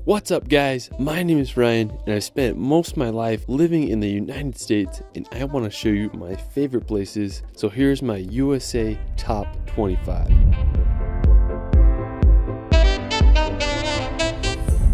What's up guys, my name is Ryan and I spent most of my life living in the United States and I want to show you my favorite places. So here's my USA Top 25.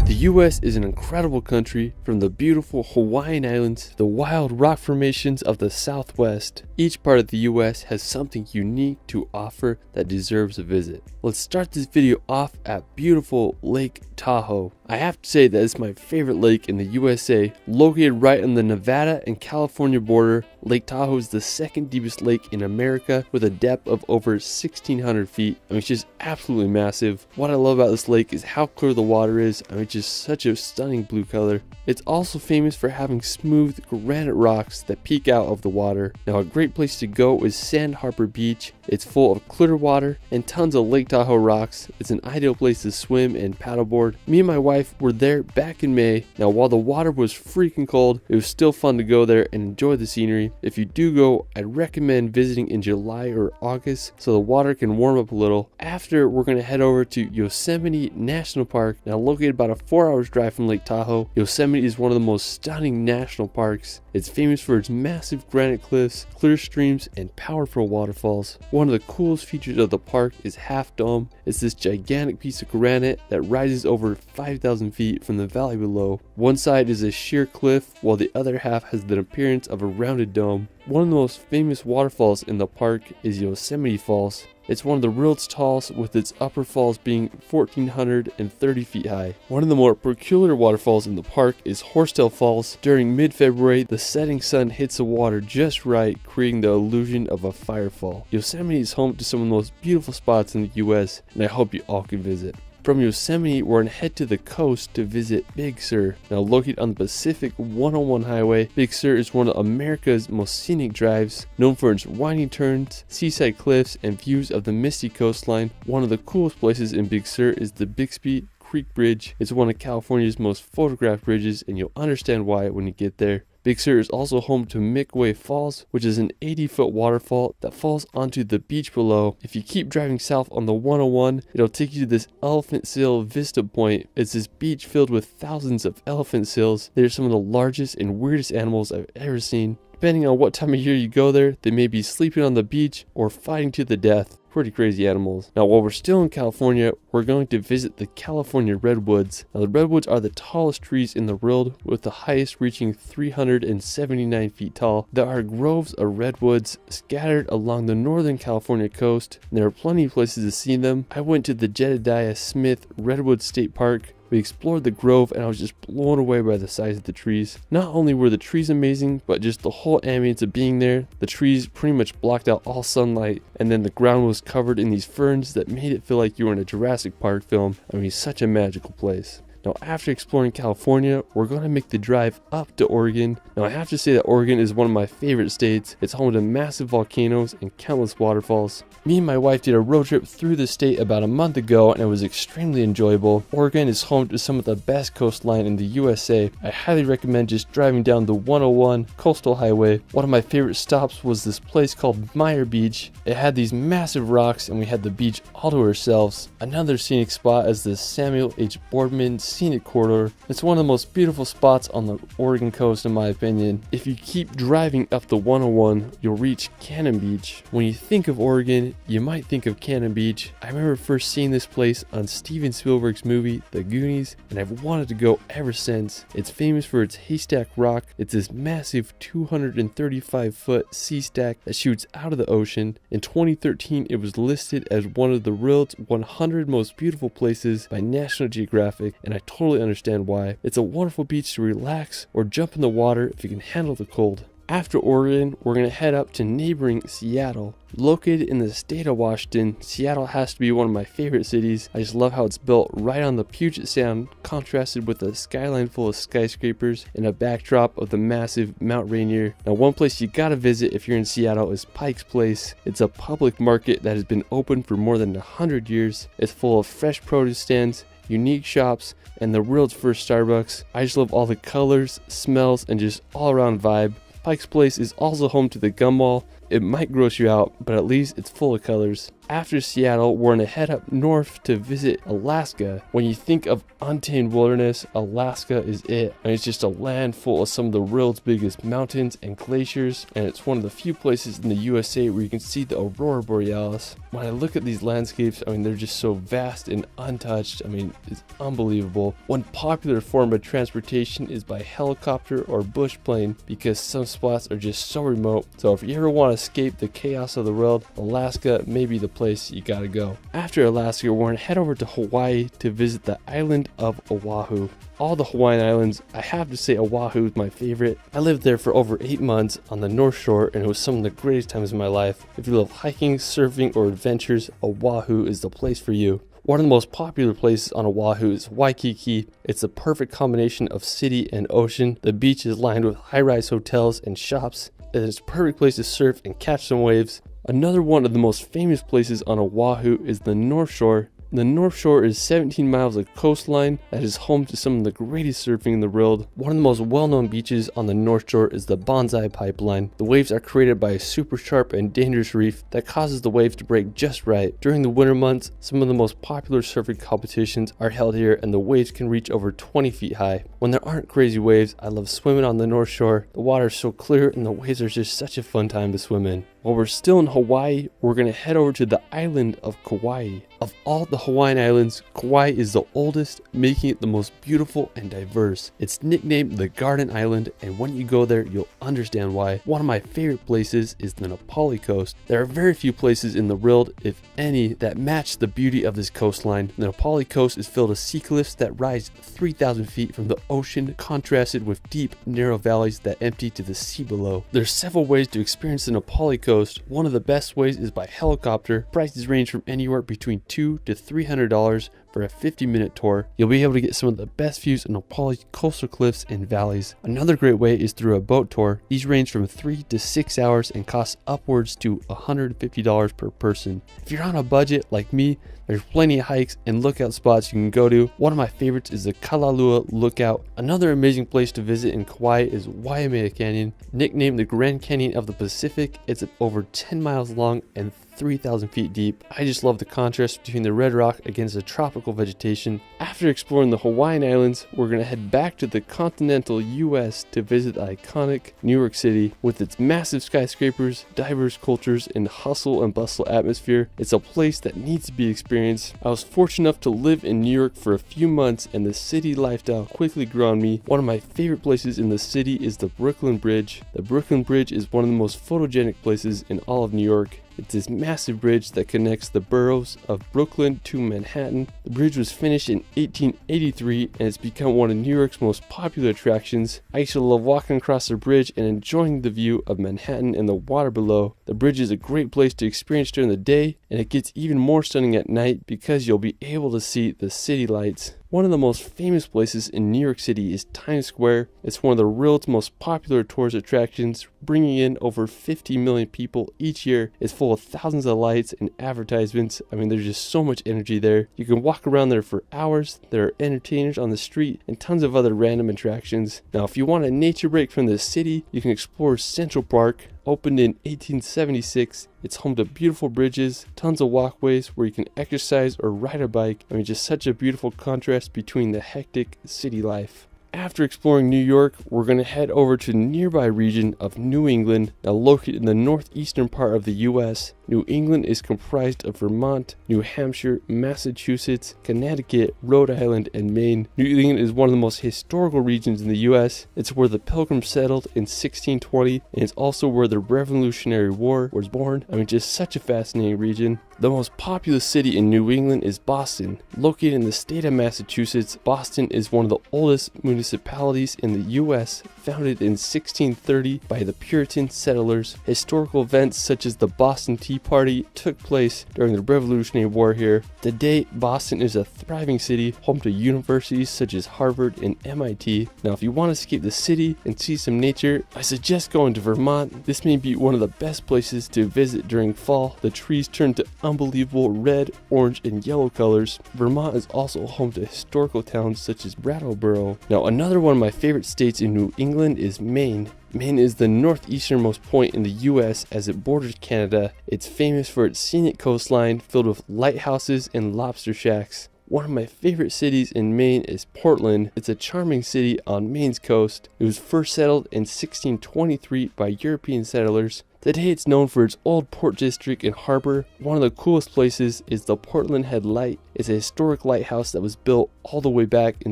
The US is an incredible country, from the beautiful Hawaiian Islands to the wild rock formations of the Southwest. Each part of the US has something unique to offer that deserves a visit. Let's start this video off at beautiful Lake Tahoe. I have to say that it's my favorite lake in the USA. Located right on the Nevada and California border, Lake Tahoe is the second deepest lake in America with a depth of over 1,600 feet. I mean, it's just absolutely massive. What I love about this lake is how clear the water is. I mean, it's just such a stunning blue color. It's also famous for having smooth granite rocks that peek out of the water. Now, a great place to go is Sand Harbor Beach. It's full of clear water and tons of Lake Tahoe rocks. It's an ideal place to swim and paddleboard. Me and my wife were there back in May. Now, while the water was freaking cold, it was still fun to go there and enjoy the scenery. If you do go, I'd recommend visiting in July or August so the water can warm up a little. After, we're going to head over to Yosemite National Park. Now, located about a 4 hours drive from Lake Tahoe, Yosemite is one of the most stunning national parks. It's famous for its massive granite cliffs, clear streams, and powerful waterfalls. One of the coolest features of the park is Half Dome. It's this gigantic piece of granite that rises over 5,000 feet from the valley below. One side is a sheer cliff, while the other half has the appearance of a rounded dome. One of the most famous waterfalls in the park is Yosemite Falls. It's one of the world's tallest, with its upper falls being 1,430 feet high. One of the more peculiar waterfalls in the park is Horsetail Falls. During mid-February, the setting sun hits the water just right, creating the illusion of a firefall. Yosemite is home to some of the most beautiful spots in the US, and I hope you all can visit. From Yosemite, we're going to head to the coast to visit Big Sur. Now, located on the Pacific 101 highway, Big Sur is one of America's most scenic drives, known for its winding turns, seaside cliffs, and views of the misty coastline. One of the coolest places in Big Sur is the Bixby Creek Bridge. It's one of California's most photographed bridges, and you'll understand why when you get there. Big Sur is also home to Midway Falls, which is an 80-foot waterfall that falls onto the beach below. If you keep driving south on the 101, it'll take you to this elephant seal vista point. It's this beach filled with thousands of elephant seals. They're some of the largest and weirdest animals I've ever seen. Depending on what time of year you go there, they may be sleeping on the beach or fighting to the death. Pretty crazy animals. Now, while we're still in California, we're going to visit the California redwoods. Now, the redwoods are the tallest trees in the world, with the highest reaching 379 feet tall. There are groves of redwoods scattered along the northern California coast, and there are plenty of places to see them. I went to the Jedediah Smith Redwood State Park. We explored the grove and I was just blown away by the size of the trees. Not only were the trees amazing, but just the whole ambience of being there. The trees pretty much blocked out all sunlight, and then the ground was covered in these ferns that made it feel like you were in a Jurassic Park film. I mean, such a magical place. Now, after exploring California, we're going to make the drive up to Oregon. Now, I have to say that Oregon is one of my favorite states. It's home to massive volcanoes and countless waterfalls. Me and my wife did a road trip through the state about a month ago, and it was extremely enjoyable. Oregon is home to some of the best coastline in the USA. I highly recommend just driving down the 101 Coastal Highway. One of my favorite stops was this place called Meyer Beach. It had these massive rocks, and we had the beach all to ourselves. Another scenic spot is the Samuel H. Boardman Scenic Corridor. It's one of the most beautiful spots on the Oregon coast in my opinion. If you keep driving up the 101, you'll reach Cannon Beach. When you think of Oregon, you might think of Cannon Beach. I remember first seeing this place on Steven Spielberg's movie The Goonies, and I've wanted to go ever since. It's famous for its haystack rock. It's this massive 235-foot sea stack that shoots out of the ocean. In 2013, it was listed as one of the world's 100 most beautiful places by National Geographic, and I totally understand why. It's a wonderful beach to relax or jump in the water if you can handle the cold. After Oregon, we're going to head up to neighboring Seattle. Located in the state of Washington, Seattle has to be one of my favorite cities. I just love how it's built right on the Puget Sound, contrasted with a skyline full of skyscrapers and a backdrop of the massive Mount Rainier. Now, one place you gotta visit if you're in Seattle is Pike's Place. It's a public market that has been open for more than 100 years. It's full of fresh produce stands, unique shops, and the world's first Starbucks. I just love all the colors, smells, and just all around vibe. Pike's Place is also home to the Gum Mall. It might gross you out, but at least it's full of colors. After Seattle, we're gonna head up north to visit Alaska. When you think of untamed wilderness, Alaska is it. And it's just a land full of some of the world's biggest mountains and glaciers, and it's one of the few places in the USA where you can see the aurora borealis. When I look at these landscapes, I mean, they're just so vast and untouched. I mean, it's unbelievable. One popular form of transportation is by helicopter or bush plane because some spots are just so remote. So if you ever want to escape the chaos of the world, Alaska may be the place you gotta go. After Alaska, we're gonna head over to Hawaii to visit the island of Oahu. All the Hawaiian islands, I have to say Oahu is my favorite. I lived there for over 8 months on the North Shore, and it was some of the greatest times of my life. If you love hiking, surfing, or adventures, Oahu is the place for you. One of the most popular places on Oahu is Waikiki. It's a perfect combination of city and ocean. The beach is lined with high-rise hotels and shops, and it's a perfect place to surf and catch some waves. Another one of the most famous places on Oahu is the North Shore. The North Shore is 17 miles of coastline that is home to some of the greatest surfing in the world. One of the most well-known beaches on the North Shore is the Bonsai Pipeline. The waves are created by a super sharp and dangerous reef that causes the waves to break just right. During the winter months, some of the most popular surfing competitions are held here, and the waves can reach over 20 feet high. When there aren't crazy waves, I love swimming on the North Shore. The water is so clear and the waves are just such a fun time to swim in. While we're still in Hawaii, we're going to head over to the island of Kauai. Of all the Hawaiian islands, Kauai is the oldest, making it the most beautiful and diverse. It's nicknamed the Garden Island, and when you go there, you'll understand why. One of my favorite places is the Na Pali coast. There are very few places in the world, if any, that match the beauty of this coastline. The Na Pali coast is filled with sea cliffs that rise 3,000 feet from the ocean, contrasted with deep, narrow valleys that empty to the sea below. There's several ways to experience the Na Pali coast. One of the best ways is by helicopter. Prices range from anywhere between $200 to $300 for a 50-minute tour. You'll be able to get some of the best views of Na Pali's coastal cliffs and valleys. Another great way is through a boat tour. These range from 3 to 6 hours and cost upwards to $150 per person. If you're on a budget like me, there's plenty of hikes and lookout spots you can go to. One of my favorites is the Kalalua Lookout. Another amazing place to visit in Kauai is Waimea Canyon. Nicknamed the Grand Canyon of the Pacific, it's over 10 miles long and 3,000 feet deep. I just love the contrast between the red rock against the tropical vegetation. After exploring the Hawaiian Islands, we're going to head back to the continental US to visit the iconic New York City. With its massive skyscrapers, diverse cultures, and hustle and bustle atmosphere, it's a place that needs to be experienced. I was fortunate enough to live in New York for a few months, and the city lifestyle quickly grew on me. One of my favorite places in the city is the Brooklyn Bridge. The Brooklyn Bridge is one of the most photogenic places in all of New York. It's this massive bridge that connects the boroughs of Brooklyn to Manhattan. The bridge was finished in 1883 and it's become one of New York's most popular attractions. I used to love walking across the bridge and enjoying the view of Manhattan and the water below. The bridge is a great place to experience during the day, and it gets even more stunning at night because you'll be able to see the city lights. One of the most famous places in New York City is Times Square. It's one of the world's most popular tourist attractions, bringing in over 50 million people each year. It's full of thousands of lights and advertisements. I mean, there's just so much energy there. You can walk around there for hours. There are entertainers on the street and tons of other random attractions. Now, if you want a nature break from the city, you can explore Central Park. Opened in 1876, it's home to beautiful bridges, tons of walkways where you can exercise or ride a bike. I mean, just such a beautiful contrast between the hectic city life. After exploring New York, we're going to head over to the nearby region of New England, now located in the northeastern part of the US. New England is comprised of Vermont, New Hampshire, Massachusetts, Connecticut, Rhode Island, and Maine. New England is one of the most historical regions in the US. It's where the Pilgrims settled in 1620, and it's also where the Revolutionary War was born. I mean, just such a fascinating region. The most populous city in New England is Boston. Located in the state of Massachusetts, Boston is one of the oldest municipalities in the US, founded in 1630 by the Puritan settlers. Historical events such as the Boston Tea Party took place during the Revolutionary War here. Today, Boston is a thriving city, home to universities such as Harvard and MIT. Now, if you want to escape the city and see some nature, I suggest going to Vermont. This may be one of the best places to visit during fall. The trees turn to unbelievable red, orange, and yellow colors. Vermont is also home to historical towns such as Brattleboro. Now, another one of my favorite states in New England is Maine. Maine is the northeasternmost point in the US as it borders Canada. It's famous for its scenic coastline filled with lighthouses and lobster shacks. One of my favorite cities in Maine is Portland. It's a charming city on Maine's coast. It was first settled in 1623 by European settlers. Today it's known for its old port district and harbor. One of the coolest places is the Portland Head Light. It's a historic lighthouse that was built all the way back in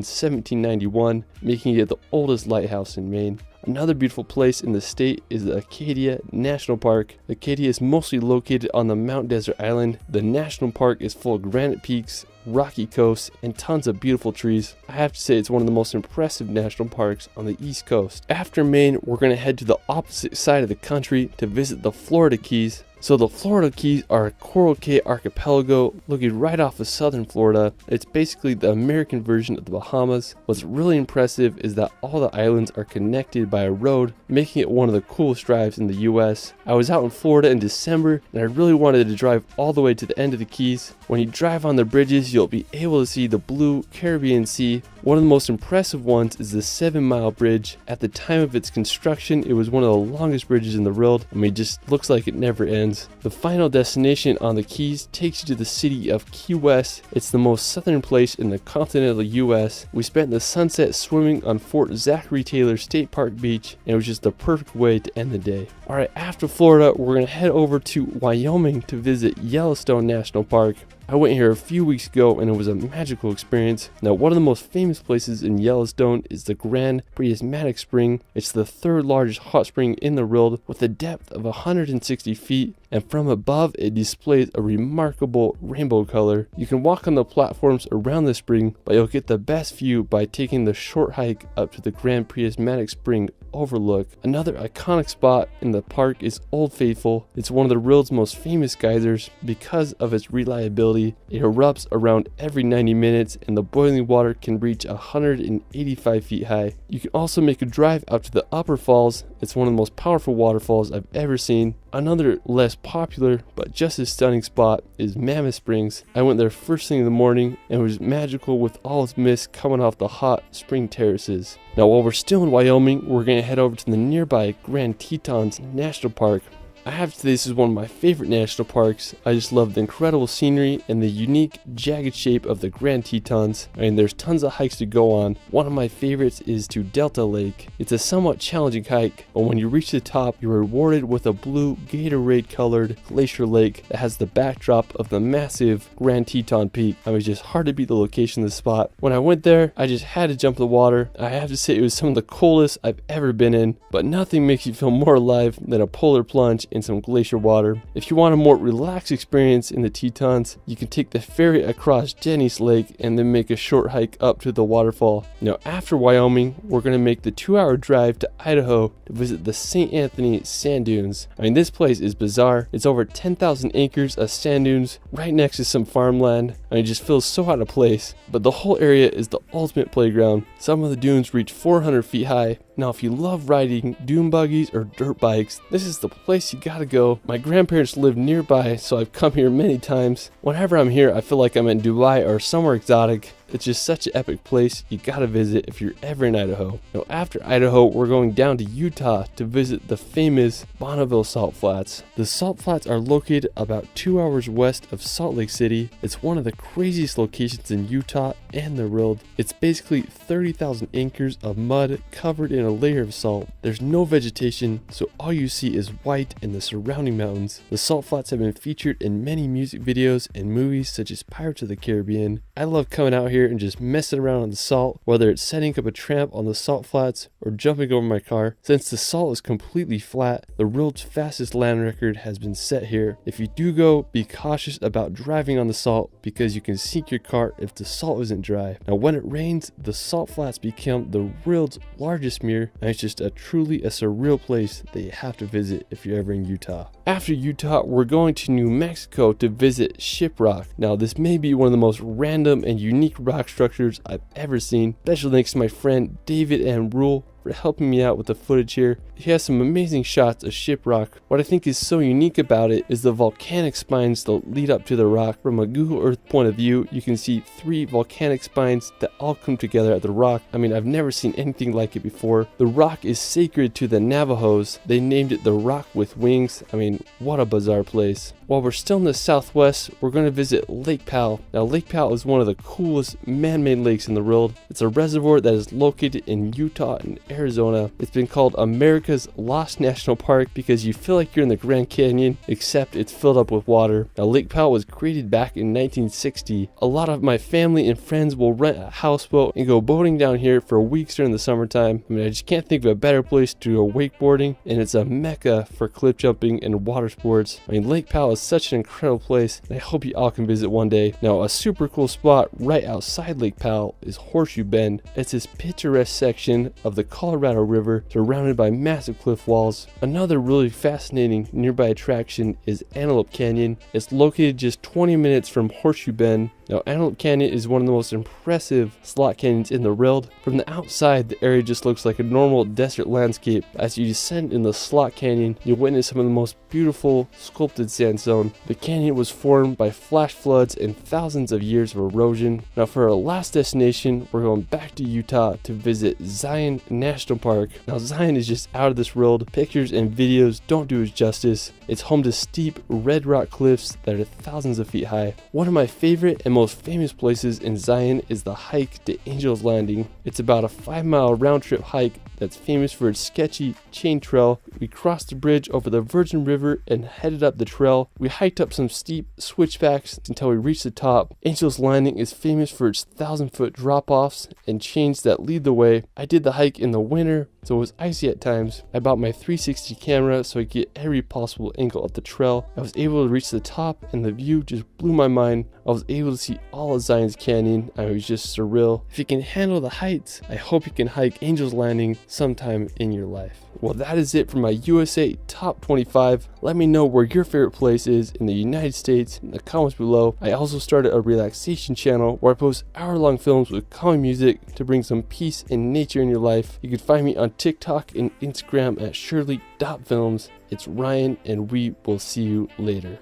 1791, making it the oldest lighthouse in Maine. Another beautiful place in the state is the Acadia National Park. Acadia is mostly located on the Mount Desert Island. The national park is full of granite peaks, rocky coasts, and tons of beautiful trees. I have to say it's one of the most impressive national parks on the East Coast. After Maine, we're going to head to the opposite side of the country to visit the Florida Keys. So the Florida Keys are a Coral Cay archipelago located right off of southern Florida. It's basically the American version of the Bahamas. What's really impressive is that all the islands are connected by a road, making it one of the coolest drives in the US. I was out in Florida in December and I really wanted to drive all the way to the end of the Keys. When you drive on the bridges, you'll be able to see the blue Caribbean Sea. One of the most impressive ones is the 7-mile bridge. At the time of its construction, it was one of the longest bridges in the world. I mean, it just looks like it never ends. The final destination on the Keys takes you to the city of Key West. It's the most southern place in the continental US. We spent the sunset swimming on Fort Zachary Taylor State Park Beach, and it was just the perfect way to end the day. Alright, after Florida, we're going to head over to Wyoming to visit Yellowstone National Park. I went here a few weeks ago and it was a magical experience. Now, one of the most famous places in Yellowstone is the Grand Prismatic Spring. It's the third largest hot spring in the world with a depth of 160 feet, and from above it displays a remarkable rainbow color. You can walk on the platforms around the spring, but you'll get the best view by taking the short hike up to the Grand Prismatic Spring overlook. Another iconic spot in the park is Old Faithful. It's one of the world's most famous geysers because of its reliability. It erupts around every 90 minutes and the boiling water can reach 185 feet high. You can also make a drive out to the Upper Falls. It's one of the most powerful waterfalls I've ever seen. Another less popular but just as stunning spot is Mammoth Springs. I went there first thing in the morning and it was magical with all its mist coming off the hot spring terraces. Now, while we're still in Wyoming, we're going to head over to the nearby Grand Tetons National Park. I have to say this is one of my favorite national parks. I just love the incredible scenery and the unique jagged shape of the Grand Tetons. I mean, there's tons of hikes to go on. One of my favorites is to Delta Lake. It's a somewhat challenging hike, but when you reach the top, you're rewarded with a blue Gatorade colored glacier lake that has the backdrop of the massive Grand Teton Peak. I mean, it's just hard to beat the location of the spot. When I went there, I just had to jump in the water. I have to say it was some of the coldest I've ever been in, but nothing makes you feel more alive than a polar plunge in some glacier water. If you want a more relaxed experience in the Tetons, you can take the ferry across Jenny's Lake and then make a short hike up to the waterfall. Now, after Wyoming, we're going to make the 2-hour drive to Idaho to visit the St. Anthony Sand Dunes. I mean, this place is bizarre. It's over 10,000 acres of sand dunes right next to some farmland. I mean, it just feels so out of place, but the whole area is the ultimate playground. Some of the dunes reach 400 feet high. Now, if you love riding dune buggies or dirt bikes, this is the place you gotta go. My grandparents live nearby, so I've come here many times. Whenever I'm here, I feel like I'm in Dubai or somewhere exotic. It's just such an epic place you gotta visit if you're ever in Idaho. Now, after Idaho, we're going down to Utah to visit the famous Bonneville Salt Flats. The Salt Flats are located about 2 hours west of Salt Lake City. It's one of the craziest locations in Utah and the world. It's basically 30,000 acres of mud covered in a layer of salt. There's no vegetation, so all you see is white and the surrounding mountains. The Salt Flats have been featured in many music videos and movies such as Pirates of the Caribbean. I love coming out here and just messing around on the salt, whether it's setting up a tramp on the Salt Flats or jumping over my car. Since the salt is completely flat, the world's fastest land record has been set here. If you do go, be cautious about driving on the salt because you can sink your car if the salt isn't dry. Now, when it rains, the Salt Flats become the world's largest mirror, and it's just truly a surreal place that you have to visit if you're ever in Utah. After Utah, we're going to New Mexico to visit Shiprock. Now, this may be one of the most random and unique rock structures I've ever seen. Special thanks to my friend David and Rule for helping me out with the footage here. He has some amazing shots of shiprock. What I think is so unique about it is the volcanic spines that lead up to the rock. From a Google Earth point of view, you can see 3 volcanic spines that all come together at the rock. I mean, I've never seen anything like it before. The rock is sacred to the Navajos. They named it the Rock with Wings. I mean, what a bizarre place. While we're still in the southwest, we're going to visit Lake Powell. Now, Lake Powell is one of the coolest man-made lakes in the world. It's a reservoir that is located in Utah and Arizona. It's been called America's Lost National Park because you feel like you're in the Grand Canyon, except it's filled up with water. Now, Lake Powell was created back in 1960. A lot of my family and friends will rent a houseboat and go boating down here for weeks during the summertime. I mean, I just can't think of a better place to go wakeboarding, and it's a mecca for cliff jumping and water sports. I mean, Lake Powell is such an incredible place, and I hope you all can visit one day. Now, a super cool spot right outside Lake Powell is Horseshoe Bend. It's this picturesque section of the Colorado River surrounded by massive cliff walls. Another really fascinating nearby attraction is Antelope Canyon. It's located just 20 minutes from Horseshoe Bend. Now, Antelope Canyon is one of the most impressive slot canyons in the world. From the outside, the area just looks like a normal desert landscape. As you descend in the slot canyon, you'll witness some of the most beautiful sculpted sandstone. The canyon was formed by flash floods and thousands of years of erosion. Now, for our last destination, we're going back to Utah to visit Zion National Park. Now, Zion is just out of this world. Pictures and videos don't do it justice. It's home to steep red rock cliffs that are thousands of feet high. One of my favorite and most famous places in Zion is the hike to Angel's Landing. It's about a 5-mile round-trip hike that's famous for its sketchy chain trail. We crossed the bridge over the Virgin River and headed up the trail. We hiked up some steep switchbacks until we reached the top. Angel's Landing is famous for its 1,000-foot drop-offs and chains that lead the way. I did the hike in the winter, so it was icy at times. I bought my 360 camera so I could get every possible angle of the trail. I was able to reach the top, and the view just blew my mind. I was able to see all of Zion's Canyon. I was just surreal. If you can handle the heights, I hope you can hike Angel's Landing sometime in your life. Well, that is it for my USA Top 25. Let me know where your favorite place is in the United States in the comments below. I also started a relaxation channel where I post hour-long films with calming music to bring some peace and nature in your life. You can find me on TikTok and Instagram at shirley.films. It's Ryan, and we will see you later.